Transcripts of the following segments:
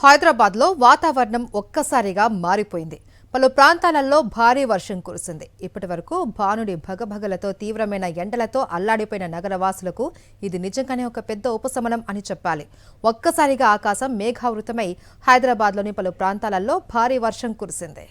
హైదరాబాద్లో వాతావరణం ఒక్కసారిగా మారిపోయింది. పలు ప్రాంతాలలో భారీ వర్షం కురిసింది. ఇప్పటివరకు భానుడి భగభగలతో తీవ్రమైన ఎండలతో అల్లాడిపోయిన నగరవాసులకు ఇది నిజంగానే ఒక పెద్ద ఉపశమనం అని చెప్పాలి. ఒక్కసారిగా ఆకాశం మేఘావృతమై హైదరాబాద్లోని పలు ప్రాంతాలలో భారీ వర్షం కురిసింది.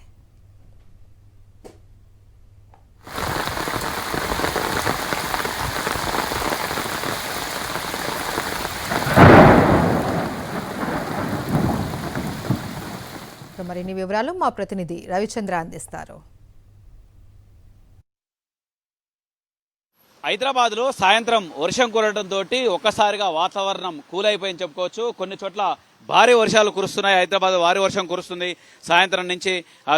మరిన్ని వివరాలు మా ప్రతినిధి రవిచంద్ర అందిస్తారు. హైదరాబాద్లో సాయంత్రం వర్షం కురవడంతో ఒక్కసారిగా వాతావరణం కూల్ అయిపోయింది చెప్పుకోవచ్చు. కొన్ని చోట్ల భారీ వర్షాలు కురుస్తున్నాయి. హైదరాబాద్ భారీ వర్షం కురుస్తుంది. సాయంత్రం నుంచి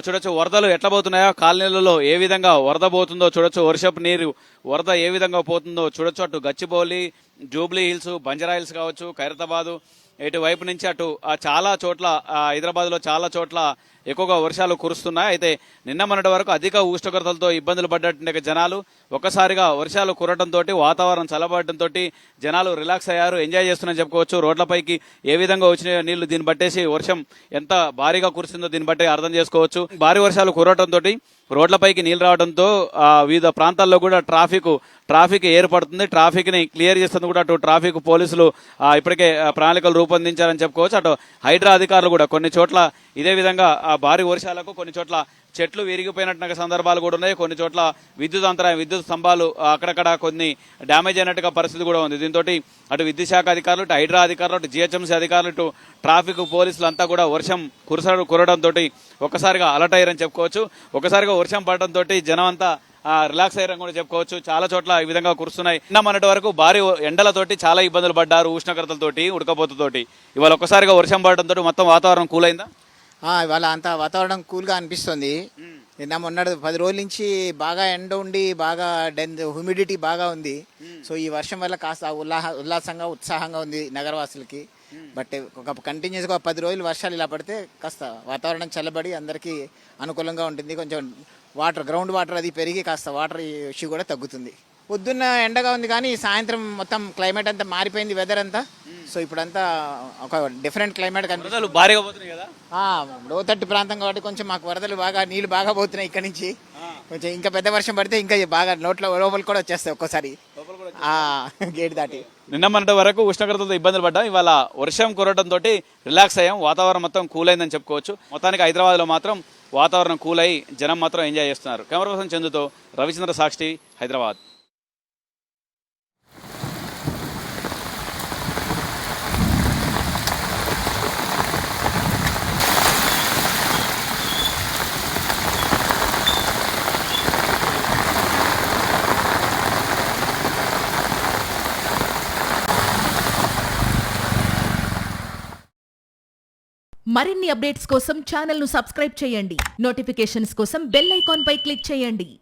చూడొచ్చు వరదలు ఎట్లా పోతున్నాయో, కాలనీలలో ఏ విధంగా వరద పోతుందో చూడొచ్చు. వర్షపు నీరు వరద ఏ విధంగా పోతుందో చూడొచ్చు. అటు Gachibowli, Jubilee hills, Banjara hills కావచ్చు, ఖైరతాబాదు ఇటువైపు నుంచి అటు చాలా చోట్ల హైదరాబాద్లో చాలా చోట్ల ఎక్కువగా వర్షాలు కురుస్తున్నాయి. అయితే నిన్న మొన్నటి వరకు అధిక ఉష్ణోగ్రతలతో ఇబ్బందులు పడ్డట్టు జనాలు ఒక్కసారిగా వర్షాలు కురవడంతో వాతావరణం చల్లబడటంతో జనాలు రిలాక్స్ అయ్యారు, ఎంజాయ్ చేస్తున్నారని చెప్పుకోవచ్చు. రోడ్లపైకి ఏ విధంగా వచ్చినాయో నీళ్లు దీన్ని బట్టేసి వర్షం ఎంత భారీగా కురిసిందో దీన్ని బట్టి అర్థం చేసుకోవచ్చు. భారీ వర్షాలు కురవడంతో రోడ్లపైకి నీళ్లు రావడంతో వివిధ ప్రాంతాల్లో కూడా ట్రాఫిక్ ఏర్పడుతుంది. ట్రాఫిక్ ని క్లియర్ చేస్తుంది కూడా అటు ట్రాఫిక్ పోలీసులు ఇప్పటికే ప్రణాళికలు రూపొందించారని చెప్పుకోవచ్చు. అటు హైడ్రా అధికారులు కూడా కొన్ని చోట్ల ఇదే విధంగా భారీ వర్షాలకు కొన్ని చోట్ల చెట్లు విరిగిపోయినట్టు సందర్భాలు కూడా ఉన్నాయి. కొన్ని చోట్ల విద్యుత్ అంతరాయం, విద్యుత్ స్తంభాలు అక్కడక్కడ కొన్ని డ్యామేజ్ అయినట్టుగా పరిస్థితి కూడా ఉంది. దీంతో అటు విద్యుత్ శాఖ అధికారులు, ఇటు హైడ్రా అధికారులు, అటు జిహెచ్ఎంసీ అధికారులు, ఇటు ట్రాఫిక్ పోలీసులు అంతా కూడా వర్షం కురవడంతో ఒక్కసారిగా అలర్ట్ అయ్యారని చెప్పుకోవచ్చు. ఒకసారిగా వర్షం పడడంతో జనం అంతా రిలాక్స్ అయ్యారని కూడా చెప్పుకోవచ్చు. చాలా చోట్ల ఈ విధంగా కురుస్తున్నాయి. నిన్న మొన్నటి వరకు భారీ ఎండలతోటి చాలా ఇబ్బందులు పడ్డారు, ఉష్ణోగ్రతలతోటి, ఉడకపోతతోటి. ఇవాళ ఒక్కసారిగా వర్షం పడడంతో మొత్తం వాతావరణం కూల్ అయిందా? ఇవాళ అంతా వాతావరణం కూల్గా అనిపిస్తుంది. నిన్న మొన్నటి 10 రోజుల నుంచి బాగా ఎండ ఉండి బాగా హ్యూమిడిటీ బాగా ఉంది. సో ఈ వర్షం వల్ల కాస్త ఉల్లాసంగా ఉత్సాహంగా ఉంది నగరవాసులకి. బట్ ఒక కంటిన్యూస్గా 10 రోజులు వర్షాలు ఇలా పడితే కాస్త వాతావరణం చల్లబడి అందరికీ అనుకూలంగా ఉంటుంది. కొంచెం గ్రౌండ్ వాటర్ అది పెరిగి కాస్త వాటర్ ఇష్యూ కూడా తగ్గుతుంది. పొద్దున్న ఎండగా ఉంది కానీ సాయంత్రం మొత్తం క్లైమేట్ అంతా మారిపోయింది, వెదర్ అంతా. సో ఇప్పుడంతా ఒక డిఫరెంట్ క్లైమేట్ కనిపిస్తుంది. భారీగా పోతున్నాయి కదా, లోతట్టు ప్రాంతం కాబట్టి కొంచెం మాకు వరదలు నీళ్లు బాగా పోతున్నాయి. ఇక్కడ నుంచి కొంచెం ఇంకా పెద్ద వర్షం పడితే ఇంకా బాగా లోపల కూడా వచ్చేస్తాయి ఒక్కోసారి గేట్ దాటి. నిన్న మొన్నటి వరకు ఉష్ణోగ్రతలతో ఇబ్బందులు పడ్డాం. ఇవాళ వర్షం కురవడంతో రిలాక్స్ అయ్యాం. వాతావరణం మొత్తం కూల్ అయిందని చెప్పుకోవచ్చు. మొత్తానికి హైదరాబాద్లో మాత్రం వాతావరణం కూల్ అయ్యి జనం మాత్రం ఎంజాయ్ చేస్తున్నారు. కెమెరా పర్సన్ చందుతో రవిచంద్ర, సాక్షి, హైదరాబాద్. మరిన్ని అప్డేట్స్ కోసం ఛానల్ను సబ్స్క్రైబ్ చేయండి. నోటిఫికేషన్స్ కోసం బెల్ ఐకాన్ పై క్లిక్ చేయండి.